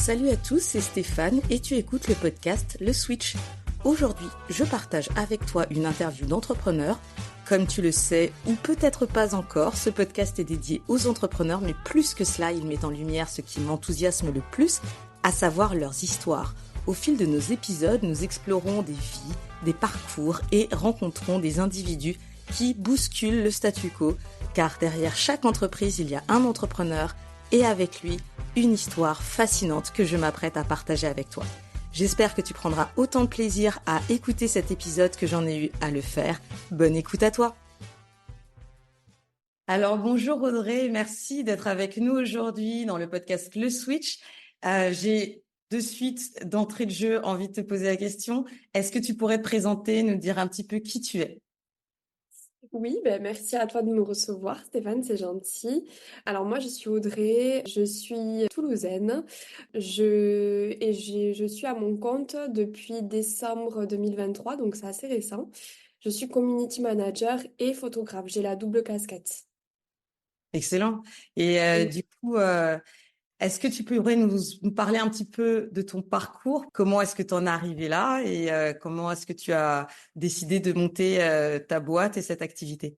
Salut à tous, c'est Stéphane et tu écoutes le podcast Le Switch. Aujourd'hui, je partage avec toi une interview d'entrepreneurs. Comme tu le sais, ou peut-être pas encore, ce podcast est dédié aux entrepreneurs, mais plus que cela, il met en lumière ce qui m'enthousiasme le plus, à savoir leurs histoires. Au fil de nos épisodes, nous explorons des vies, des parcours et rencontrons des individus qui bousculent le statu quo, car derrière chaque entreprise, il y a un entrepreneur et avec lui, une histoire fascinante que je m'apprête à partager avec toi. J'espère que tu prendras autant de plaisir à écouter cet épisode que j'en ai eu à le faire. Bonne écoute à toi. Alors bonjour Audrey, merci d'être avec nous aujourd'hui dans le podcast Le Switch. J'ai de suite, d'entrée de jeu, envie de te poser la question. Est-ce que tu pourrais te présenter, nous dire un petit peu qui tu es ? Oui, merci à toi de me recevoir, Stéphane, c'est gentil. Alors moi, je suis Audrey, je suis toulousaine, je suis à mon compte depuis décembre 2023, donc c'est assez récent. Je suis community manager et photographe, j'ai la double casquette. Excellent. Et du coup, est-ce que tu pourrais nous parler un petit peu de ton parcours? Comment est-ce que tu en es arrivé là et comment est-ce que tu as décidé de monter ta boîte et cette activité?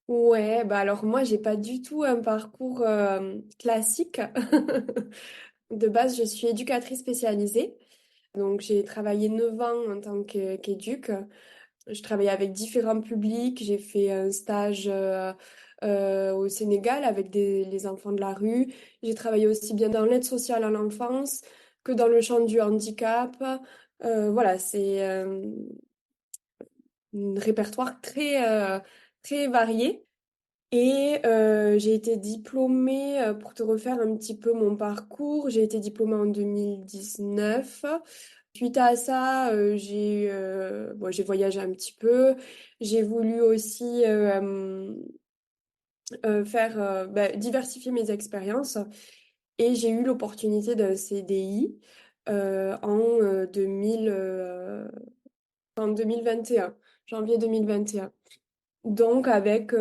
Ouais, alors moi, j'ai pas du tout un parcours classique. De base, je suis éducatrice spécialisée. Donc, j'ai travaillé 9 ans en tant qu'éduc. Je travaillais avec différents publics. J'ai fait un stage au Sénégal avec les enfants de la rue. J'ai travaillé aussi bien dans l'aide sociale à l'enfance que dans le champ du handicap. Voilà, c'est un répertoire très varié. Et j'ai été diplômée, pour te refaire un petit peu mon parcours, j'ai été diplômée en 2019. Suite à ça, j'ai voyagé un petit peu. J'ai voulu aussi diversifier mes expériences. Et j'ai eu l'opportunité d'un CDI en 2021, janvier 2021. Donc avec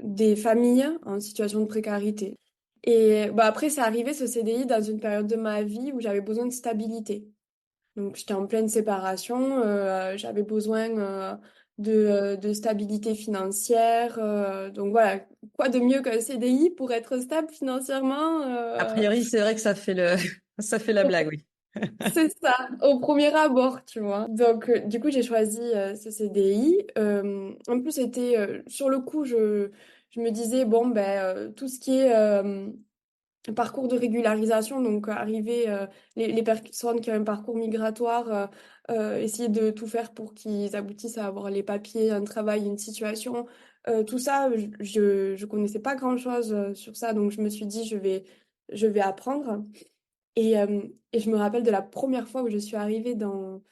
des familles en situation de précarité. Et après, c'est arrivé ce CDI dans une période de ma vie où j'avais besoin de stabilité. Donc, j'étais en pleine séparation, j'avais besoin de stabilité financière. Donc voilà, quoi de mieux qu'un CDI pour être stable financièrement A priori, c'est vrai que ça fait ça fait la blague, oui. C'est ça, au premier abord, tu vois. Donc, du coup, j'ai choisi ce CDI. En plus, c'était sur le coup, je me disais, bon, tout ce qui est parcours de régularisation, donc arriver, les personnes qui ont un parcours migratoire, essayer de tout faire pour qu'ils aboutissent à avoir les papiers, un travail, une situation. Tout ça, je connaissais pas grand-chose sur ça, donc je me suis dit, je vais apprendre. Et je me rappelle de la première fois où je suis arrivée dans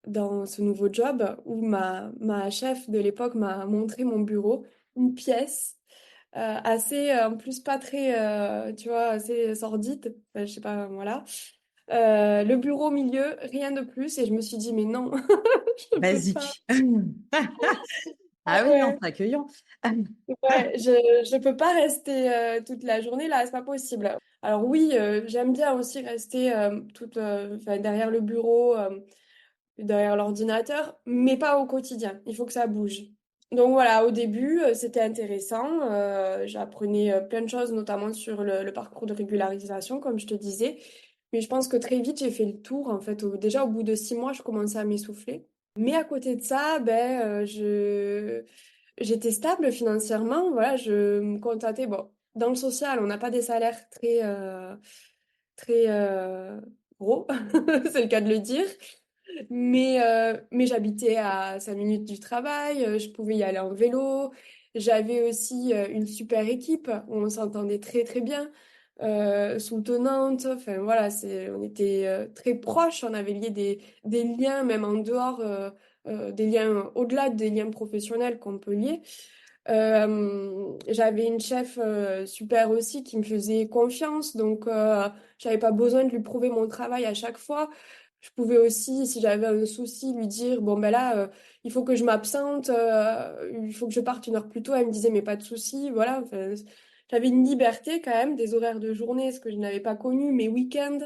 ce nouveau job, où ma chef de l'époque m'a montré mon bureau, une pièce assez, en plus pas très, tu vois, assez sordide, enfin, je sais pas, voilà. Le bureau au milieu, rien de plus, et je me suis dit, mais non, je peux pas. Basique. Ah oui, non, Ouais. c'est accueillant. Ouais, je peux pas rester toute la journée là, c'est pas possible. Alors oui, j'aime bien aussi rester enfin, derrière le bureau, derrière l'ordinateur, mais pas au quotidien. Il faut que ça bouge. Donc voilà, au début, c'était intéressant. J'apprenais plein de choses, notamment sur le parcours de régularisation, comme je te disais. Mais je pense que très vite, j'ai fait le tour. En fait, déjà au bout de 6 mois, je commençais à m'essouffler. Mais à côté de ça, j'étais stable financièrement. Voilà, je me contentais. Bon, dans le social, on n'a pas des salaires très gros, c'est le cas de le dire. Mais j'habitais à 5 minutes du travail, je pouvais y aller en vélo. J'avais aussi une super équipe où on s'entendait très très bien, soutenante. Enfin voilà, on était très proches, on avait lié des liens même en dehors, des liens au-delà des liens professionnels qu'on peut lier. J'avais une chef super aussi qui me faisait confiance, donc j'avais pas besoin de lui prouver mon travail à chaque fois. Je pouvais aussi, si j'avais un souci, lui dire, bon ben là, il faut que je m'absente, il faut que je parte une heure plus tôt. Elle me disait, mais pas de souci, voilà. Enfin, j'avais une liberté quand même, des horaires de journée, ce que je n'avais pas connu, mes week-ends,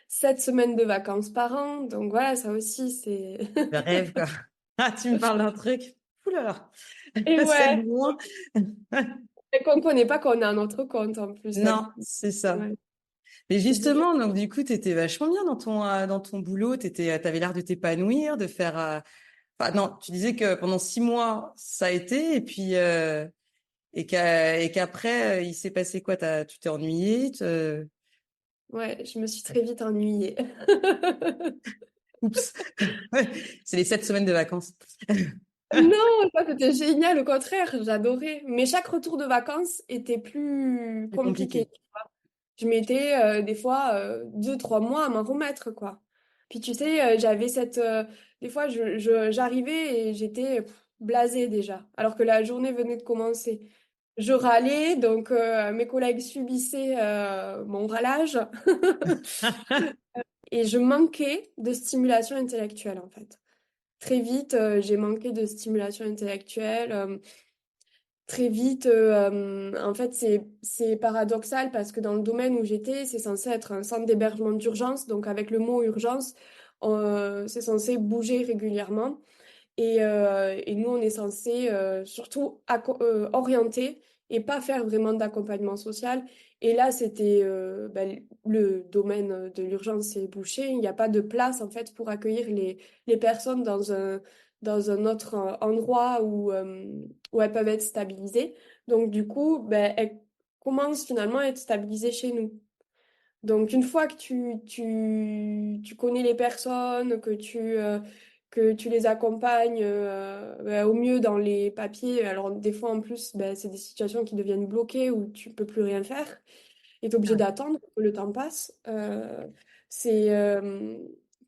7 semaines de vacances par an. Donc voilà, ça aussi, c'est... Le rêve, quoi. Ah, tu me parles d'un truc. Ouh là là. Et C'est ouais, loin. et qu'on ne connaît pas qu'on est à notre compte en plus, hein. Non, c'est ça. Ouais, Mais c'est différent. justement, donc du coup, tu étais vachement bien dans ton boulot. T'avais l'air de t'épanouir, de faire. Enfin, non, tu disais que pendant 6 mois, ça a été, et puis et qu'après, il s'est passé quoi? Tu t'es ennuyé? Ouais, je me suis très vite ennuyée. Oups. C'est les 7 semaines de vacances. Non, ça c'était génial, au contraire, j'adorais. Mais chaque retour de vacances était plus Plus compliqué. compliqué. Je mettais des fois 2, 3 mois à m'en remettre, quoi. Puis tu sais, j'avais des fois, j'arrivais et j'étais blasée déjà, alors que la journée venait de commencer. Je râlais, donc mes collègues subissaient mon râlage. Et je manquais de stimulation intellectuelle, en fait. Très vite, j'ai manqué de stimulation intellectuelle. Très vite, en fait, c'est paradoxal parce que dans le domaine où j'étais, c'est censé être un centre d'hébergement d'urgence. Donc, avec le mot urgence, c'est censé bouger régulièrement. Et nous, on est censé surtout orienter et pas faire vraiment d'accompagnement social. Et là, c'était le domaine de l'urgence est bouché. Il n'y a pas de place en fait pour accueillir les personnes dans un autre endroit où elles peuvent être stabilisées. Donc du coup, ben, elles commencent finalement à être stabilisées chez nous. Donc, une fois que tu connais les personnes, que tu les accompagnes au mieux dans les papiers, alors des fois en plus, ben, c'est des situations qui deviennent bloquées où tu peux plus rien faire et tu es obligé Ouais. d'attendre que le temps passe. C'est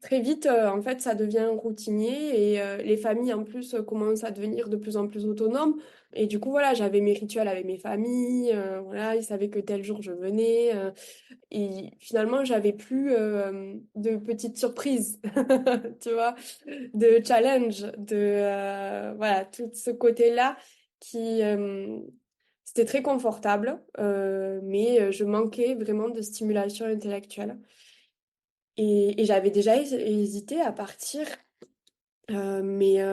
très vite, en fait, ça devient routinier et les familles en plus commencent à devenir de plus en plus autonomes. Et du coup, voilà, j'avais mes rituels avec mes familles, voilà, ils savaient que tel jour je venais. Et finalement, j'avais plus de petites surprises, tu vois, de challenge, voilà, tout ce côté-là qui, c'était très confortable, mais je manquais vraiment de stimulation intellectuelle. Et j'avais déjà hésité à partir, mais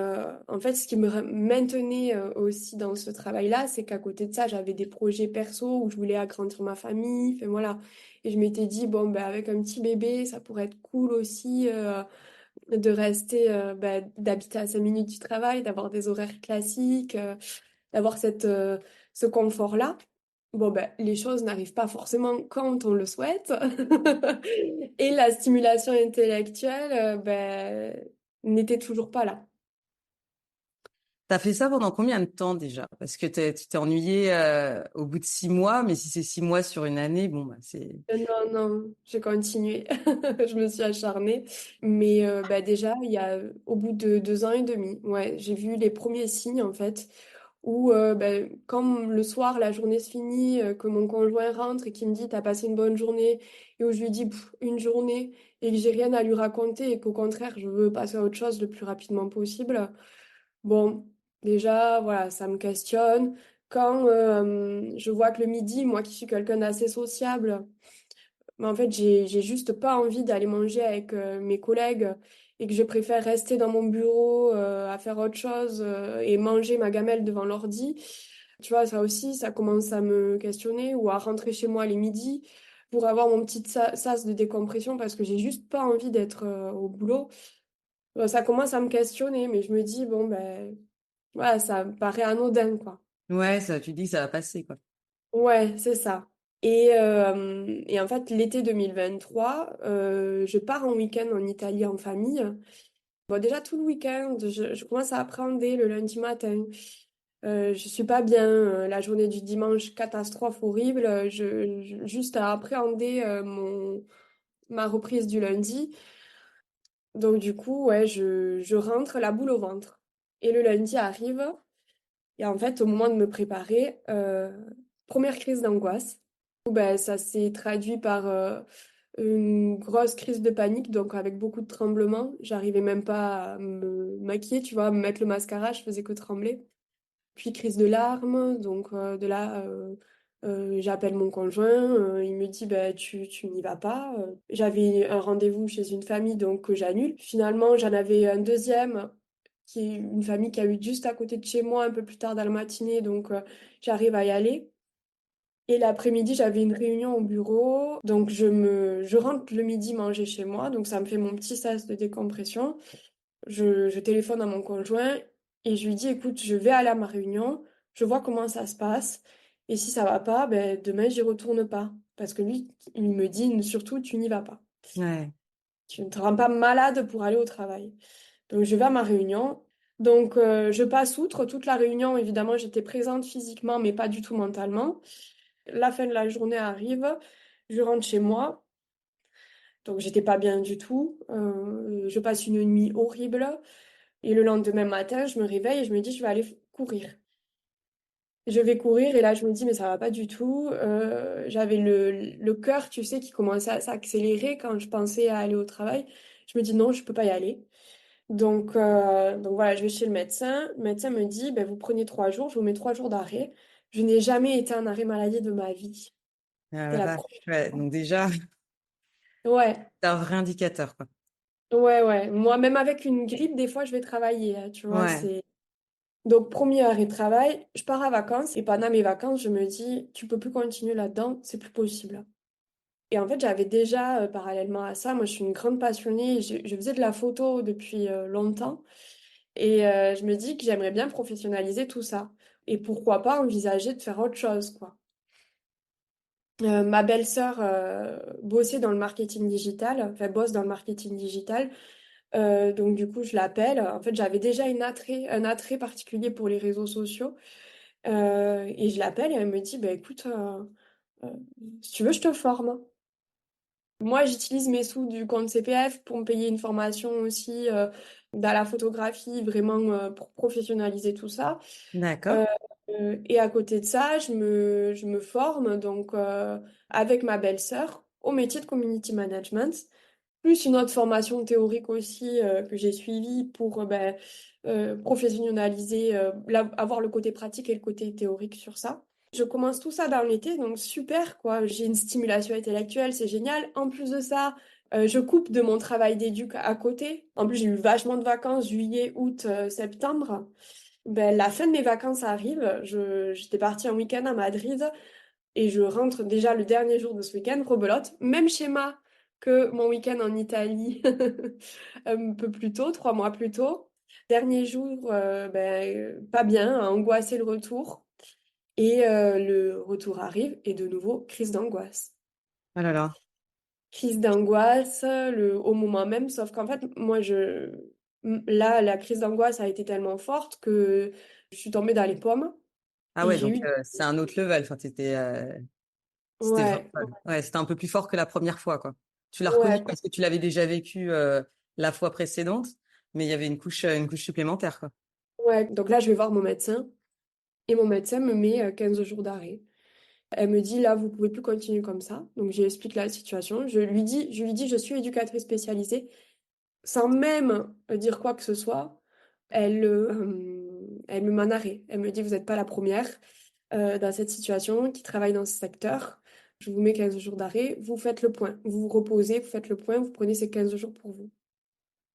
en fait, ce qui me maintenait aussi dans ce travail-là, c'est qu'à côté de ça, j'avais des projets perso où je voulais agrandir ma famille. Enfin, voilà. Et je m'étais dit, bon, ben, avec un petit bébé, ça pourrait être cool aussi de rester, d'habiter à 5 minutes du travail, d'avoir des horaires classiques, d'avoir ce confort-là. Bon, ben, les choses n'arrivent pas forcément quand on le souhaite. Et la stimulation intellectuelle, n'était toujours pas là. T'as fait ça pendant combien de temps déjà? Parce que tu t'es ennuyé au bout de 6 mois, mais si c'est 6 mois sur une année, bon, bah, c'est. Non, non, j'ai continué. Je me suis acharnée. Mais déjà, au bout de 2 ans et demi, ouais, j'ai vu les premiers signes, en fait, où quand le soir, la journée se finit, que mon conjoint rentre et qu'il me dit, t'as passé une bonne journée, et où je lui dis, pff, une journée, et que j'ai rien à lui raconter, et qu'au contraire, je veux passer à autre chose le plus rapidement possible. Bon, déjà, voilà, ça me questionne. Quand je vois que le midi, moi qui suis quelqu'un d'assez sociable, mais en fait, j'ai juste pas envie d'aller manger avec mes collègues et que je préfère rester dans mon bureau à faire autre chose et manger ma gamelle devant l'ordi. Tu vois, ça aussi, ça commence à me questionner ou à rentrer chez moi les midis pour avoir mon petit sas de décompression parce que j'ai juste pas envie d'être au boulot. Ça commence à me questionner, mais je me dis, bon, ben, voilà, ça me paraît anodin, quoi. Ouais, ça, tu dis que ça va passer, quoi. Ouais, c'est ça. Et en fait, l'été 2023, je pars en week-end en Italie en famille. Bon, déjà tout le week-end, je commence à appréhender le lundi matin. Je suis pas bien. La journée du dimanche, catastrophe horrible. Juste à appréhender ma reprise du lundi. Donc du coup, ouais, je rentre la boule au ventre. Et le lundi arrive. Et en fait, au moment de me préparer, première crise d'angoisse. Ben, ça s'est traduit par une grosse crise de panique, donc avec beaucoup de tremblements. J'arrivais même pas à me maquiller, tu vois, à me mettre le mascara, je faisais que trembler. Puis crise de larmes, donc de là, J'appelle mon conjoint, il me dit bah, tu n'y vas pas. J'avais un rendez-vous chez une famille donc que j'annule. Finalement, j'en avais un deuxième qui est une famille qui habite juste à côté de chez moi un peu plus tard dans la matinée donc j'arrive à y aller. Et l'après-midi, j'avais une réunion au bureau. Donc, je rentre le midi manger chez moi. Donc, ça me fait mon petit sas de décompression. Je téléphone à mon conjoint et je lui dis, écoute, je vais aller à ma réunion. Je vois comment ça se passe. Et si ça va pas, ben, demain, j'y retourne pas. Parce que lui, il me dit, surtout, tu n'y vas pas. Ouais. Tu ne te rends pas malade pour aller au travail. Donc, je vais à ma réunion. Donc, je passe outre toute la réunion. Évidemment, j'étais présente physiquement, mais pas du tout mentalement. La fin de la journée arrive, je rentre chez moi, donc j'étais pas bien du tout. Je passe une nuit horrible et le lendemain matin, je me réveille et je me dis je vais aller courir. Je vais courir et là je me dis mais ça va pas du tout. J'avais le cœur, tu sais, qui commençait à s'accélérer quand je pensais à aller au travail. Je me dis non, je peux pas y aller. Donc voilà, je vais chez le médecin. Le médecin me dit ben, vous prenez 3 jours, je vous mets 3 jours d'arrêt. Je n'ai jamais été en arrêt maladie de ma vie. Ah C'était la la vache. première Ouais. fois. Donc déjà, Ouais, c'est un vrai indicateur, quoi. ouais, ouais. Moi, même avec une grippe, des fois, je vais travailler, hein, tu vois, Ouais. c'est... Donc, premier arrêt de travail, je pars à vacances et pendant mes vacances, je me dis, tu peux plus continuer là-dedans, c'est plus possible. Et en fait, j'avais déjà, parallèlement à ça, moi, je suis une grande passionnée, je faisais de la photo depuis longtemps et je me dis que j'aimerais bien professionnaliser tout ça. Et pourquoi pas envisager de faire autre chose, quoi. Ma belle-sœur bossait dans le marketing digital, enfin bosse dans le marketing digital. Donc du coup, je l'appelle. En fait, j'avais déjà un attrait particulier pour les réseaux sociaux. Et je l'appelle et elle me dit, bah, écoute, euh, si tu veux, je te forme. Moi, j'utilise mes sous du compte CPF pour me payer une formation aussi dans la photographie, vraiment pour professionnaliser tout ça. D'accord. Euh, et à côté de ça, je me forme donc avec ma belle-sœur au métier de community management, plus une autre formation théorique aussi que j'ai suivie pour ben, professionnaliser, avoir le côté pratique et le côté théorique sur ça. Je commence tout ça dans l'été, donc super quoi. J'ai une stimulation intellectuelle, c'est génial. En plus de ça, je coupe de mon travail d'éduc à côté. En plus, j'ai eu vachement de vacances, juillet, août, septembre. Ben, la fin de mes vacances arrive. J'étais partie en week-end à Madrid et je rentre déjà le dernier jour de ce week-end, rebelote. Même schéma que mon week-end en Italie un peu plus tôt, 3 mois plus tôt. Dernier jour, ben, pas bien, angoissé le retour. Et le retour arrive et de nouveau, crise d'angoisse. Oh là là. Crise d'angoisse au moment même, sauf qu'en fait, là, la crise d'angoisse a été tellement forte que je suis tombée dans les pommes Ah et ouais, j'ai donc eu... c'est un autre level. Enfin, c'était vraiment, Ouais, ouais, c'était un peu plus fort que la première fois, quoi. Tu l'as reconnu ouais, parce que tu l'avais déjà vécu la fois précédente, mais il y avait une couche supplémentaire, quoi. ouais. Donc là, je vais voir mon médecin et mon médecin me met 15 jours d'arrêt. Elle me dit, là, vous pouvez plus continuer comme ça. Donc, j'explique la situation. Je lui dis, je suis éducatrice spécialisée. Sans même dire quoi que ce soit, elle me met en arrêt. Elle me dit, vous n'êtes pas la première dans cette situation qui travaille dans ce secteur. Je vous mets 15 jours d'arrêt. Vous faites le point. Vous vous reposez, vous faites le point, vous prenez ces 15 jours pour vous.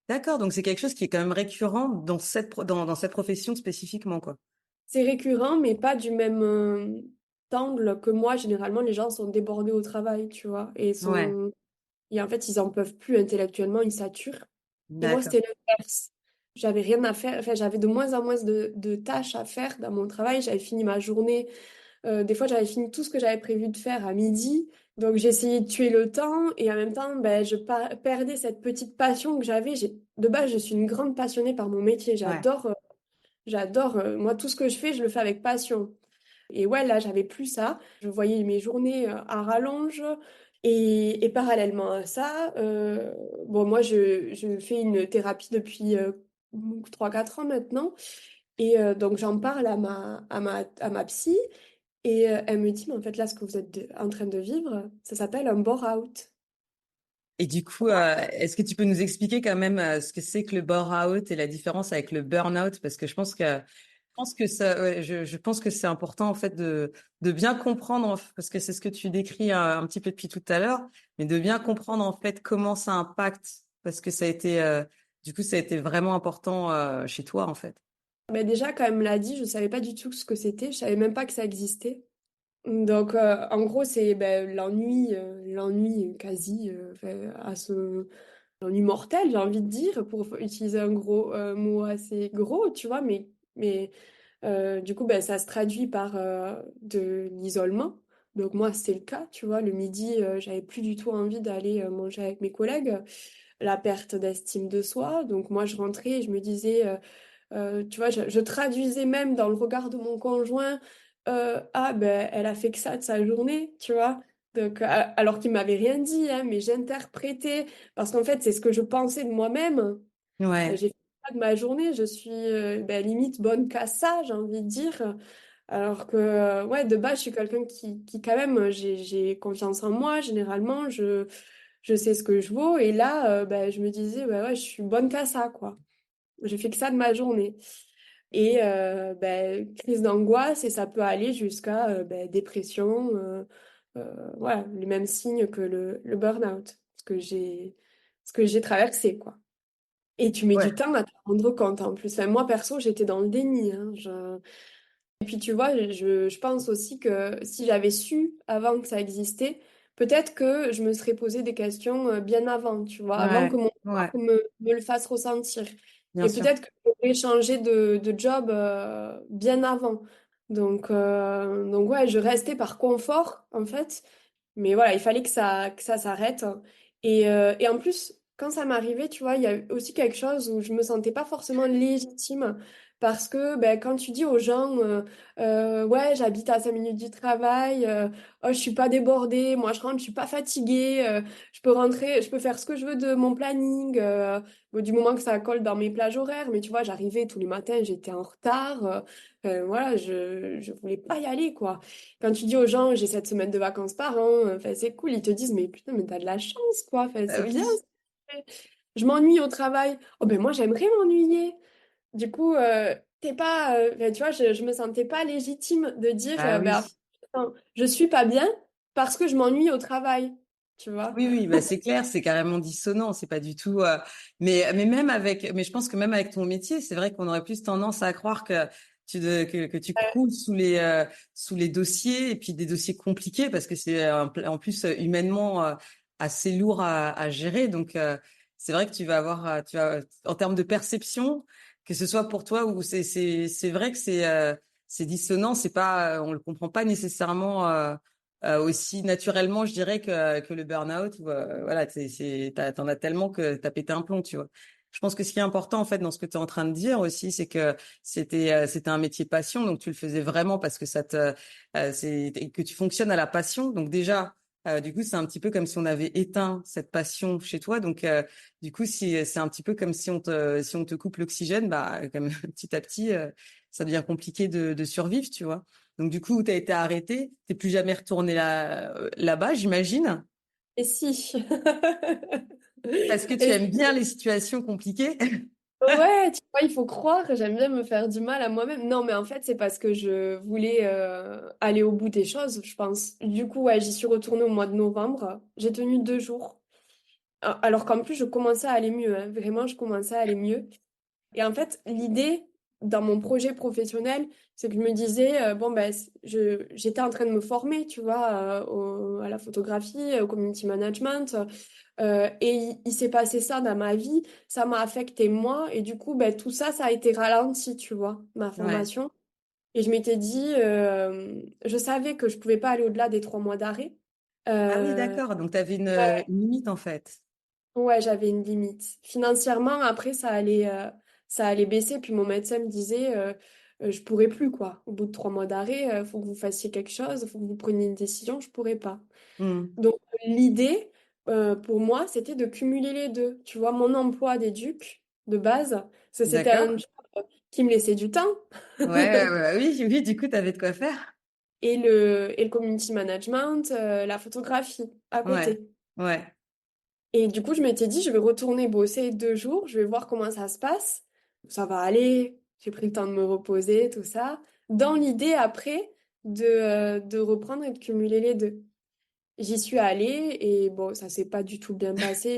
D'accord, donc c'est quelque chose qui est quand même récurrent dans dans cette profession spécifiquement, quoi. C'est récurrent, mais pas du même angle que moi. Généralement, les gens sont débordés au travail, tu vois, Ouais, et en fait, ils en peuvent plus intellectuellement, ils saturent. Et moi, d'accord. c'était l'inverse. J'avais rien à faire, enfin, j'avais de moins en moins de tâches à faire dans mon travail. J'avais fini ma journée. Des fois, j'avais fini tout ce que j'avais prévu de faire à midi. Donc, j'essayais de tuer le temps et en même temps, ben, perdais cette petite passion que j'avais. De base, je suis une grande passionnée par mon métier. Ouais. J'adore. Moi, tout ce que je fais, je le fais avec passion. Et ouais, là, j'avais plus ça. Je voyais mes journées à rallonge. Et parallèlement à ça, bon, moi, je fais une thérapie depuis 3-4 ans maintenant. Et donc, j'en parle à ma psy. Et elle me dit, mais en fait, là, ce que vous êtes en train de vivre, ça s'appelle un bore-out. Et du coup, est-ce que tu peux nous expliquer quand même ce que c'est que le bore-out et la différence avec le burn-out? Parce que je pense que pense que ça, ouais, je pense que c'est important en fait de bien comprendre parce que c'est ce que tu décris un petit peu depuis tout à l'heure, mais de bien comprendre en fait comment ça impacte parce que ça a été du coup ça a été vraiment important chez toi en fait. Mais déjà, quand elle me l'a dit, je savais pas du tout ce que c'était, je savais même pas que ça existait. Donc, en gros, c'est ben, l'ennui quasi, enfin, l'ennui mortel, j'ai envie de dire, pour utiliser un gros mot assez gros, tu vois, mais du coup, ben, ça se traduit par de l'isolement. Donc moi, c'était le cas, tu vois, le midi, j'avais plus du tout envie d'aller manger avec mes collègues, la perte d'estime de soi. Donc moi, je rentrais et je me disais, tu vois, je traduisais même dans le regard de mon conjoint, ah ben, elle a fait que ça de sa journée, tu vois. Donc, alors qu'il m'avait rien dit, hein, mais j'interprétais, parce qu'en fait, c'est ce que je pensais de moi-même. Ouais, J'ai fait ça de ma journée, je suis ben, limite bonne qu'à ça, j'ai envie de dire. Alors que, ouais, de base, je suis quelqu'un qui quand même, j'ai confiance en moi, généralement, je sais ce que je vaux. Et là, ben, je me disais, ouais, ouais, je suis bonne qu'à ça, quoi. J'ai fait que ça de ma journée. Et ben, crise d'angoisse, et ça peut aller jusqu'à ben, dépression, voilà, les mêmes signes que le burn-out, ce que j'ai traversé, quoi. Et tu mets ouais, du temps à te rendre compte en plus. Enfin, moi, perso, j'étais dans le déni, hein. Et puis, tu vois, je pense aussi que si j'avais su avant que ça existait, peut-être que je me serais posé des questions bien avant, tu vois, avant que ouais, mon ouais, corps me le fasse ressentir. bien Et sûr. peut-être que j'aurais changé de job bien avant. Donc, ouais, je restais par confort, en fait. Mais voilà, il fallait que ça s'arrête. Et en plus, quand ça m'arrivait, tu vois, il y a aussi quelque chose où je me sentais pas forcément légitime. Parce que ben, quand tu dis aux gens, ouais, j'habite à 5 minutes du travail, oh, je suis pas débordée, moi je rentre, je suis pas fatiguée, je peux rentrer, je peux faire ce que je veux de mon planning, bon, du moment que ça colle dans mes plages horaires, mais tu vois, j'arrivais tous les matins, j'étais en retard, voilà, je voulais pas y aller, quoi. Quand tu dis aux gens, j'ai 7 semaines de vacances par an, enfin, c'est cool, ils te disent, mais putain, mais t'as de la chance, quoi, enfin, Bah c'est bien. oui. Je m'ennuie au travail. Oh ben moi, j'aimerais m'ennuyer. Du coup, t'es pas, enfin, tu vois, je me sentais pas légitime de dire, Bah ben, oui. attends, je suis pas bien parce que je m'ennuie au travail, tu vois. Oui, oui, bah c'est clair, c'est carrément dissonant, c'est pas du tout. Mais même avec, mais je pense que même avec ton métier, c'est vrai qu'on aurait plus tendance à croire que que tu croules sous les dossiers et puis des dossiers compliqués parce que c'est en plus humainement assez lourd à gérer. Donc c'est vrai que tu vas avoir, tu vas en termes de perception, que ce soit pour toi ou c'est vrai que c'est dissonant, c'est pas, on le comprend pas nécessairement. Aussi naturellement, je dirais que le burn-out, voilà, t'en as tellement que t'as pété un plomb, tu vois. Je pense que ce qui est important en fait dans ce que tu es en train de dire aussi, c'est que c'était un métier passion, donc tu le faisais vraiment parce que c'est que tu fonctionnes à la passion. Donc déjà, du coup, c'est un petit peu comme si on avait éteint cette passion chez toi. Donc du coup, si c'est un petit peu comme si on te coupe l'oxygène, bah comme petit à petit, ça devient compliqué de survivre, tu vois. Donc du coup, tu as été arrêté, t'es plus jamais retourné là-bas, j'imagine, Et si. parce que tu Et aimes bien les situations compliquées. ouais, tu vois, il faut croire, j'aime bien me faire du mal à moi-même. Non, mais en fait, c'est parce que je voulais aller au bout des choses, je pense. Du coup, ouais, j'y suis retournée au mois de novembre. J'ai tenu 2 jours. Alors qu'en plus, je commençais à aller mieux, hein. Vraiment, je commençais à aller mieux. Et en fait, l'idée dans mon projet professionnel, c'est que je me disais, bon, ben, j'étais en train de me former, tu vois, à la photographie, au community management. Et il s'est passé ça dans ma vie, ça m'a affecté moi. Et du coup, ben, tout ça, ça a été ralenti, tu vois, ma Ouais. formation. Et je m'étais dit, je savais que je pouvais pas aller au-delà des 3 mois d'arrêt. Ah oui, Euh, d'accord. Donc tu avais une limite en fait. Ouais, j'avais une limite. Financièrement, après, ça allait baisser. Puis mon médecin me disait, je pourrais plus, quoi. Au bout de 3 mois d'arrêt, il faut que vous fassiez quelque chose, il faut que vous preniez une décision, je pourrais pas. Hmm. Donc, l'idée, pour moi, c'était de cumuler les deux. Tu vois, mon emploi d'éduc, de base, c'était un D'accord. job qui me laissait du temps. Ouais, ouais, ouais, oui, oui, du coup, tu avais de quoi faire. Et le community management, la photographie à Ouais, côté. ouais, Et du coup, je m'étais dit, je vais retourner bosser 2 jours, je vais voir comment ça se passe. Ça va aller. J'ai pris le temps de me reposer, tout ça, dans l'idée après de reprendre et de cumuler les deux. J'y suis allée et bon, ça s'est pas du tout bien passé.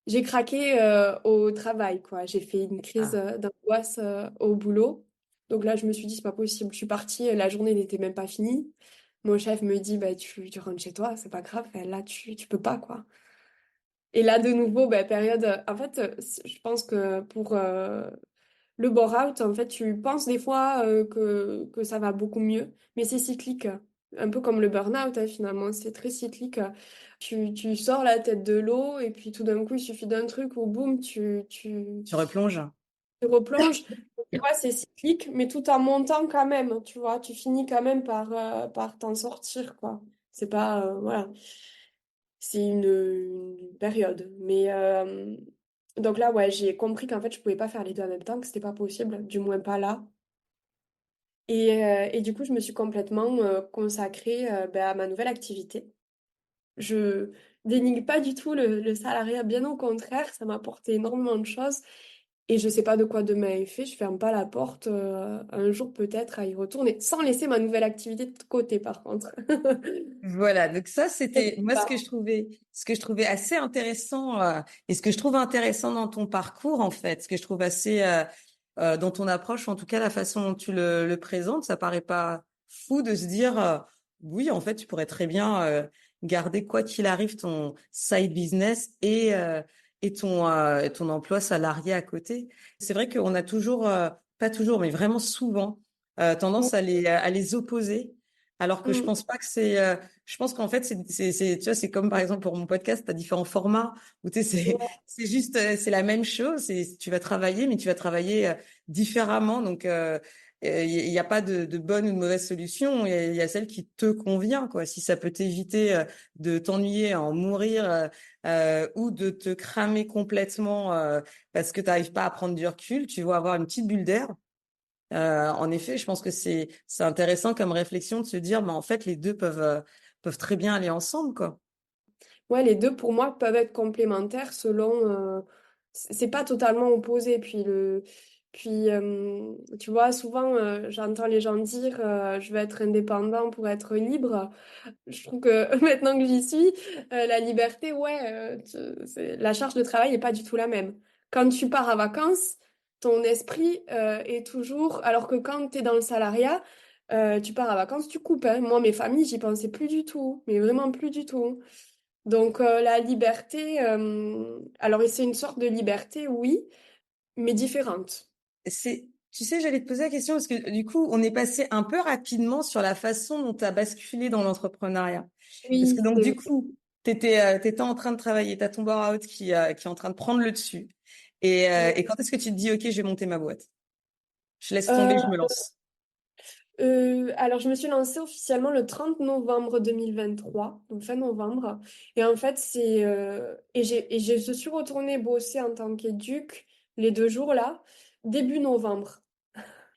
J'ai craqué au travail, quoi. J'ai fait une crise Ah. d'angoisse au boulot. Donc là, je me suis dit, c'est pas possible. Je suis partie, la journée n'était même pas finie. Mon chef me dit, bah, tu rentres chez toi, c'est pas grave. Enfin, là, tu peux pas, quoi. Et là, de nouveau, bah, période. En fait, je pense que pour le bore-out, en fait, tu penses des fois que ça va beaucoup mieux, mais c'est cyclique. Un peu comme le burn-out, hein, finalement, c'est très cyclique. Tu sors la tête de l'eau et puis tout d'un coup, il suffit d'un truc où boum, Tu replonges. tu replonges. Tu vois, c'est cyclique, mais tout en montant quand même, tu vois, tu finis quand même par t'en sortir, quoi. C'est pas, voilà, c'est une période. Mais donc là, ouais, j'ai compris qu'en fait, je pouvais pas faire les deux en même temps, que c'était pas possible, du moins pas là. Et du coup, je me suis complètement consacrée ben, à ma nouvelle activité. Je dénigre pas du tout le salariat, bien au contraire, ça m'a apporté énormément de choses. Et je sais pas de quoi demain est fait, je ferme pas la porte un jour peut-être à y retourner, sans laisser ma nouvelle activité de côté par contre. Voilà, donc ça c'était C'est moi ça. ce que je trouvais assez intéressant et ce que je trouve intéressant dans ton parcours en fait, ce que je trouve assez dans ton approche, en tout cas la façon dont tu le présentes, ça paraît pas fou de se dire oui en fait tu pourrais très bien garder quoi qu'il arrive ton side business et ton emploi salarié à côté. C'est vrai qu'on a toujours pas toujours mais vraiment souvent tendance à les opposer. Alors que je Mm. pense pas que je pense qu'en fait, tu vois, c'est comme par exemple pour mon podcast, tu as différents formats où tu sais, Ouais, c'est juste, c'est la même chose. Tu vas travailler, mais tu vas travailler différemment. Donc, il y a pas de bonne ou de mauvaise solution. Il y a celle qui te convient, quoi. Si ça peut t'éviter de t'ennuyer, à en mourir, ou de te cramer complètement parce que tu n'arrives pas à prendre du recul, tu vas avoir une petite bulle d'air. En effet, je pense que c'est intéressant comme réflexion de se dire, bah, en fait, les deux peuvent très bien aller ensemble, quoi. ouais, les deux pour moi peuvent être complémentaires selon. C'est pas totalement opposé. Puis tu vois, souvent j'entends les gens dire je veux être indépendant pour être libre. Je trouve que maintenant que j'y suis, la liberté, ouais, la charge de travail n'est pas du tout la même. Quand tu pars à vacances, ton esprit est toujours. Alors que quand tu es dans le salariat, tu pars à vacances, tu coupes, hein. Moi, mes familles, j'y pensais plus du tout, mais vraiment plus du tout. Donc, la liberté, alors c'est une sorte de liberté, oui, mais différente. Tu sais, j'allais te poser la question parce que du coup, on est passé un peu rapidement sur la façon dont tu as basculé dans l'entrepreneuriat. Parce que Oui, donc, c'est du vrai. coup, t'étais en train de travailler, t'as ton burn-out qui est en train de prendre le dessus. Et quand est-ce que tu te dis, OK, je vais monter ma boîte? Je laisse tomber, je me lance. Alors, je me suis lancée officiellement le 30 novembre 2023, donc fin novembre. Et en fait, je suis retournée bosser en tant qu'éduc les 2 jours là, début novembre.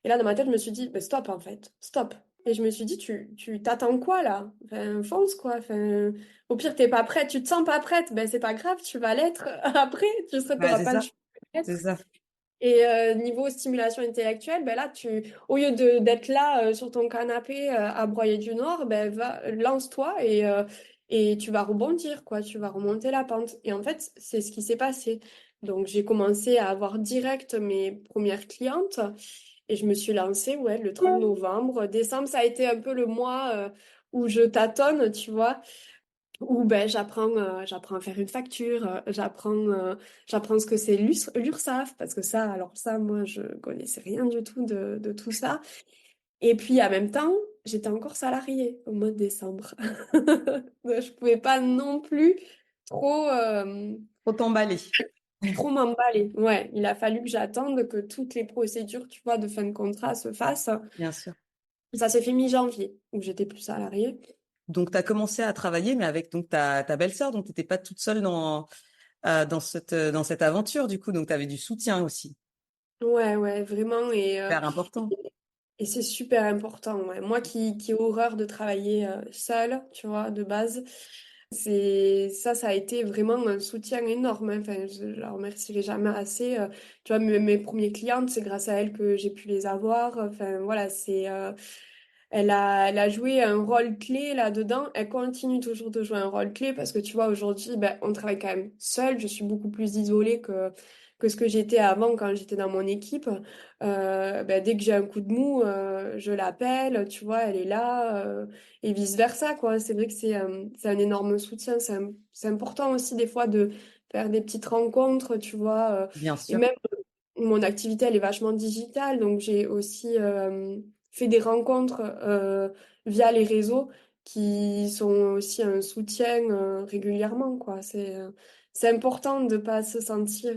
Et là, dans ma tête, je me suis dit, bah, stop en fait, stop. Et je me suis dit, tu t'attends quoi là? Enfin, fonce quoi. Enfin, au pire, t'es pas prête, tu te sens pas prête, ben c'est pas grave, tu vas l'être après, Ouais, t'auras c'est pas le ça, choix d'être. c'est ça. Et niveau stimulation intellectuelle, ben là, au lieu d'être là sur ton canapé à broyer du noir, ben lance-toi et tu vas rebondir, quoi. Tu vas remonter la pente. Et en fait, c'est ce qui s'est passé. Donc, j'ai commencé à avoir direct mes premières clientes et je me suis lancée, ouais, le 30 novembre. Décembre, ça a été un peu le mois où je tâtonne, tu vois. Où ben, j'apprends à faire une facture, j'apprends ce que c'est l'URSSAF, parce que ça, alors ça, moi, je connaissais rien du tout de tout ça. Et puis, en même temps, j'étais encore salariée au mois de décembre. Donc, je pouvais pas non plus trop, Faut t'emballer, trop m'emballer. Ouais, il a fallu que j'attende que toutes les procédures, tu vois, de fin de contrat se fassent. bien sûr. Ça s'est fait mi-janvier, où j'étais plus salariée. Donc, tu as commencé à travailler, mais avec donc ta belle-sœur, donc tu n'étais pas toute seule dans cette aventure, du coup, donc tu avais du soutien aussi. Ouais, ouais, vraiment. Super important. Et c'est super important. Ouais. Moi qui ai horreur de travailler seule, tu vois, de base, Ça a été vraiment un soutien énorme, hein. Enfin, je la remercierai jamais assez. Tu vois, mes premiers clientes, c'est grâce à elle que j'ai pu les avoir. Enfin, voilà, elle a joué un rôle clé là-dedans. Elle continue toujours de jouer un rôle clé parce que tu vois, aujourd'hui, ben, on travaille quand même seul. Je suis beaucoup plus isolée que ce que j'étais avant quand j'étais dans mon équipe. Ben, dès que j'ai un coup de mou, je l'appelle, tu vois, elle est là, et vice-versa, quoi. C'est vrai que c'est un énorme soutien. C'est important aussi des fois de faire des petites rencontres, tu vois. Bien Et sûr. même mon activité, elle est vachement digitale, donc j'ai aussi fait des rencontres via les réseaux qui sont aussi un soutien régulièrement, quoi. C'est important de pas se sentir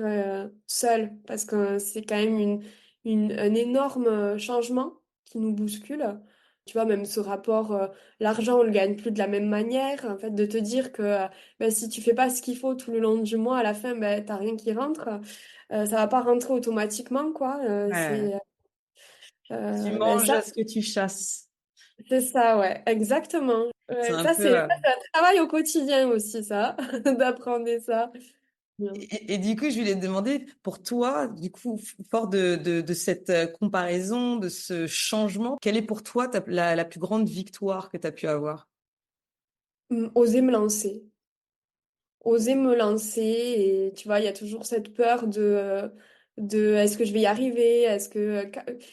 seul parce que c'est quand même un énorme changement qui nous bouscule. Tu vois, même ce rapport, l'argent, on le gagne plus de la même manière. En fait, de te dire que ben, si tu fais pas ce qu'il faut tout le long du mois, à la fin, ben, t'as rien qui rentre. Ça va pas rentrer automatiquement, quoi. Ouais. Tu Ben manges ça, à ce que tu chasses. c'est ça, ouais, exactement. C'est Ouais, un peu. ça, c'est un travail au quotidien aussi, ça, d'apprendre ça. Bien. Et du coup, je voulais te demander, pour toi, du coup, fort de cette comparaison, de ce changement, quelle est pour toi la plus grande victoire que tu as pu avoir? Oser me lancer. Oser me lancer. Et tu vois, il y a toujours cette peur de est-ce que je vais y arriver?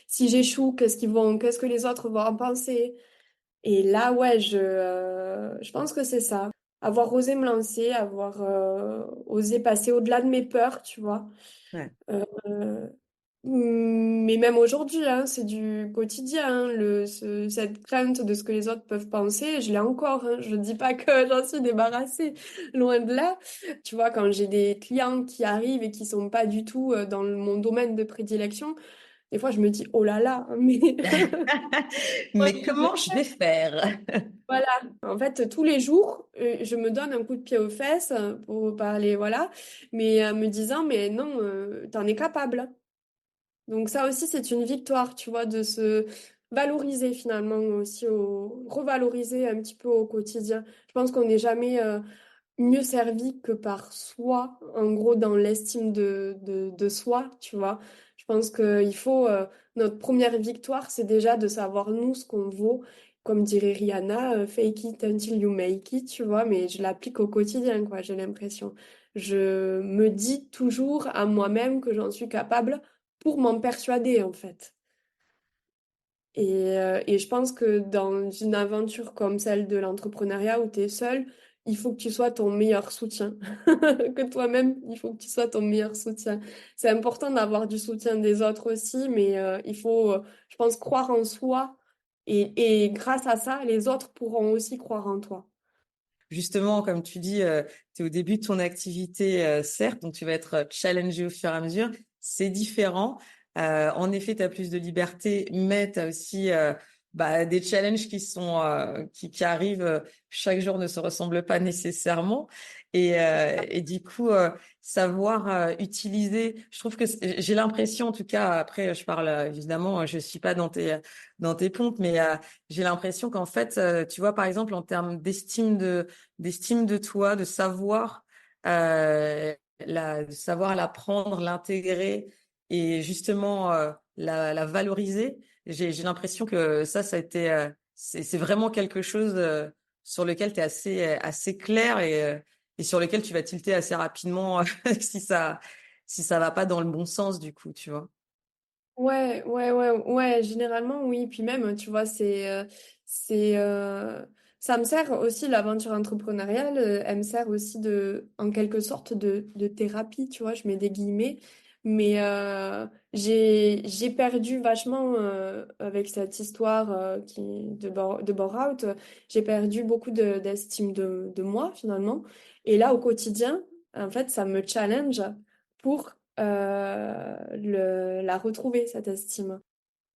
Si j'échoue, qu'est-ce que les autres vont en penser? Et là, ouais, je pense que c'est ça. Avoir osé me lancer, avoir osé passer au-delà de mes peurs, tu vois. Ouais. Euh, mais même aujourd'hui, hein, c'est du quotidien, hein, cette crainte de ce que les autres peuvent penser, je l'ai encore, hein. Je dis pas que j'en suis débarrassée, loin de là. Tu vois, quand j'ai des clients qui arrivent et qui sont pas du tout dans mon domaine de prédilection, des fois je me dis, oh là là, mais Mais comment je vais faire? voilà, en fait, tous les jours, je me donne un coup de pied aux fesses pour parler, voilà, mais me disant, mais non, t'en es capable. Donc ça aussi, c'est une victoire, tu vois, de se valoriser finalement aussi, revaloriser un petit peu au quotidien. Je pense qu'on n'est jamais mieux servi que par soi, en gros, dans l'estime de soi, tu vois. Je pense qu'il faut, notre première victoire, c'est déjà de savoir nous ce qu'on vaut. Comme dirait Rihanna, fake it until you make it, tu vois, mais je l'applique au quotidien, quoi, j'ai l'impression. Je me dis toujours à moi-même que j'en suis capable pour m'en persuader, en fait. Et je pense que dans une aventure comme celle de l'entrepreneuriat où tu es seul, il faut que tu sois ton meilleur soutien. Que toi-même, il faut que tu sois ton meilleur soutien. C'est important d'avoir du soutien des autres aussi, mais il faut, je pense, croire en soi. Et grâce à ça, les autres pourront aussi croire en toi. Justement, comme tu dis, tu es au début de ton activité, certes, donc tu vas être challengé au fur et à mesure. C'est différent. En effet, tu as plus de liberté, mais tu as aussi des challenges qui arrivent. Chaque jour ne se ressemble pas nécessairement. Et du coup, savoir utiliser, je trouve que j'ai l'impression, en tout cas, après, je parle évidemment, je suis pas dans tes pompes, mais j'ai l'impression qu'en fait, tu vois, par exemple, en termes d'estime de toi, de savoir l'apprendre, l'intégrer et justement la valoriser. J'ai l'impression que ça a été, c'est vraiment quelque chose sur lequel tu es assez clair et sur lequel tu vas tilter assez rapidement si ça va pas dans le bon sens du coup, tu vois. Ouais, généralement oui. Puis même, tu vois, c'est, ça me sert aussi l'aventure entrepreneuriale. Elle me sert aussi en quelque sorte de thérapie, tu vois. Je mets des guillemets, mais j'ai perdu vachement avec cette histoire de burn-out. J'ai perdu beaucoup d'estime de moi finalement. Et là, au quotidien, en fait, ça me challenge pour la retrouver, cette estime.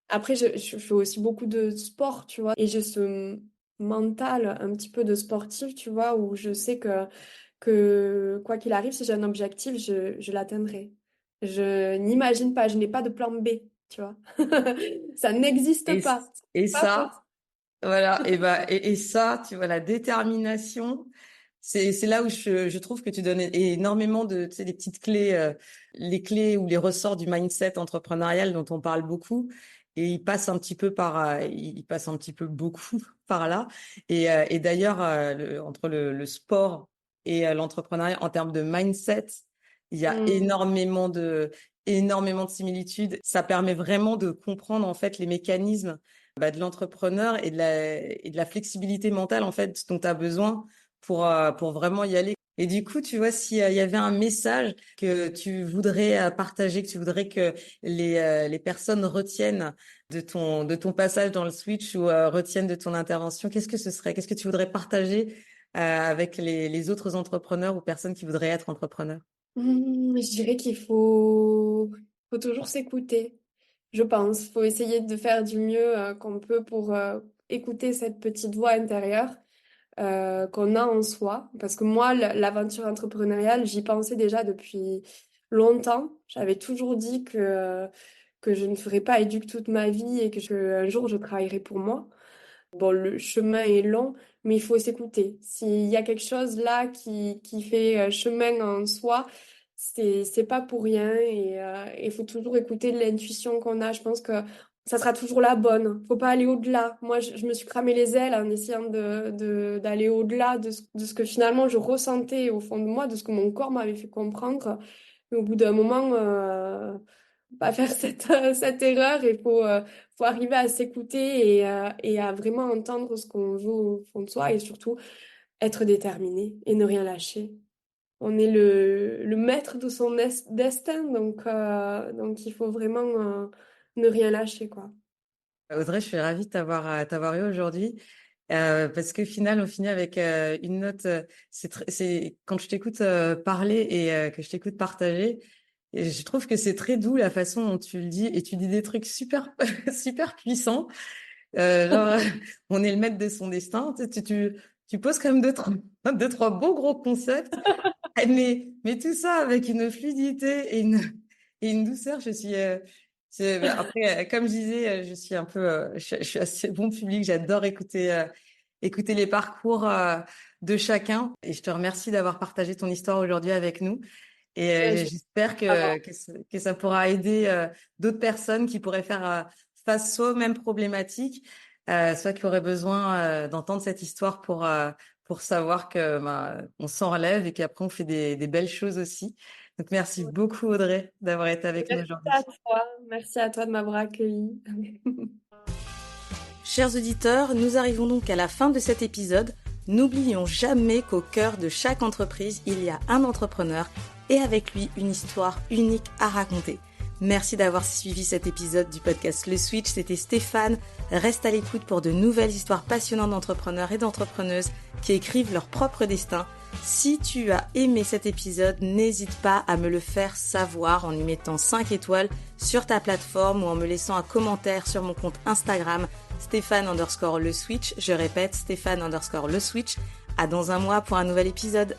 Après, je fais aussi beaucoup de sport, tu vois, et j'ai ce mental un petit peu de sportif, tu vois, où je sais que quoi qu'il arrive, si j'ai un objectif, je l'atteindrai. Je n'imagine pas, je n'ai pas de plan B, tu vois. Ça n'existe Et, pas. et Pas possible. ça, voilà, et ça, tu vois, la détermination. c'est là où je trouve que tu donnes énormément de, tu sais, des petites clés, les clés ou les ressorts du mindset entrepreneurial dont on parle beaucoup. Et il passe un petit peu beaucoup par là. Et d'ailleurs, entre le sport et l'entrepreneuriat en termes de mindset, il y a Mm. énormément de similitudes. Ça permet vraiment de comprendre en fait les mécanismes de l'entrepreneur et de la flexibilité mentale en fait dont tu as besoin pour vraiment y aller. Et du coup, tu vois, s'il y avait un message que tu voudrais partager, que tu voudrais que les personnes retiennent de ton passage dans le switch ou retiennent de ton intervention, qu'est-ce que ce serait? Qu'est-ce que tu voudrais partager avec les autres entrepreneurs ou personnes qui voudraient être entrepreneurs? Je dirais faut toujours s'écouter, je pense. Faut essayer de faire du mieux qu'on peut pour écouter cette petite voix intérieure qu'on a en soi. Parce que moi, l'aventure entrepreneuriale, j'y pensais déjà depuis longtemps. J'avais toujours dit que je ne ferais pas éduc toute ma vie et un jour je travaillerais pour moi. Bon, le chemin est long, mais il faut s'écouter. S'il y a quelque chose là qui fait chemin en soi, c'est pas pour rien et il faut toujours écouter l'intuition qu'on a. Je pense que ça sera toujours la bonne. Faut pas aller au-delà. Moi, je me suis cramé les ailes en essayant d'aller au-delà de ce que finalement je ressentais au fond de moi, de ce que mon corps m'avait fait comprendre. Mais au bout d'un moment, pas faire cette erreur. Faut arriver à s'écouter et à vraiment entendre ce qu'on veut au fond de soi et surtout être déterminé et ne rien lâcher. On est le maître de son destin, donc il faut vraiment ne rien lâcher, quoi. Audrey, je suis ravie de t'avoir eu aujourd'hui. Parce qu'au final, on finit avec une note. C'est quand je t'écoute parler et que je t'écoute partager, et je trouve que c'est très doux la façon dont tu le dis et tu dis des trucs super super puissants. Genre, on est le maître de son destin. Tu poses quand même deux, trois beaux gros concepts, mais tout ça avec une fluidité et une douceur. Après, comme je disais, je suis un peu, je suis assez bon public. J'adore écouter les parcours de chacun. Et je te remercie d'avoir partagé ton histoire aujourd'hui avec nous. Et Je- j'espère que ça pourra aider d'autres personnes qui pourraient faire face soit aux mêmes problématiques, soit qui auraient besoin d'entendre cette histoire pour savoir que on s'en relève et qu'après on fait des belles choses aussi. Donc merci beaucoup Audrey d'avoir été avec nous Merci à aujourd'hui. toi. Merci à toi de m'avoir accueilli. Chers auditeurs, nous arrivons donc à la fin de cet épisode. N'oublions jamais qu'au cœur de chaque entreprise, il y a un entrepreneur et avec lui une histoire unique à raconter. Merci d'avoir suivi cet épisode du podcast Le Switch, c'était Stéphane. Reste à l'écoute pour de nouvelles histoires passionnantes d'entrepreneurs et d'entrepreneuses qui écrivent leur propre destin. Si tu as aimé cet épisode, n'hésite pas à me le faire savoir en y mettant 5 étoiles sur ta plateforme ou en me laissant un commentaire sur mon compte Instagram Stéphane_le Switch. Je répète, Stéphane_le Switch. À dans un mois pour un nouvel épisode.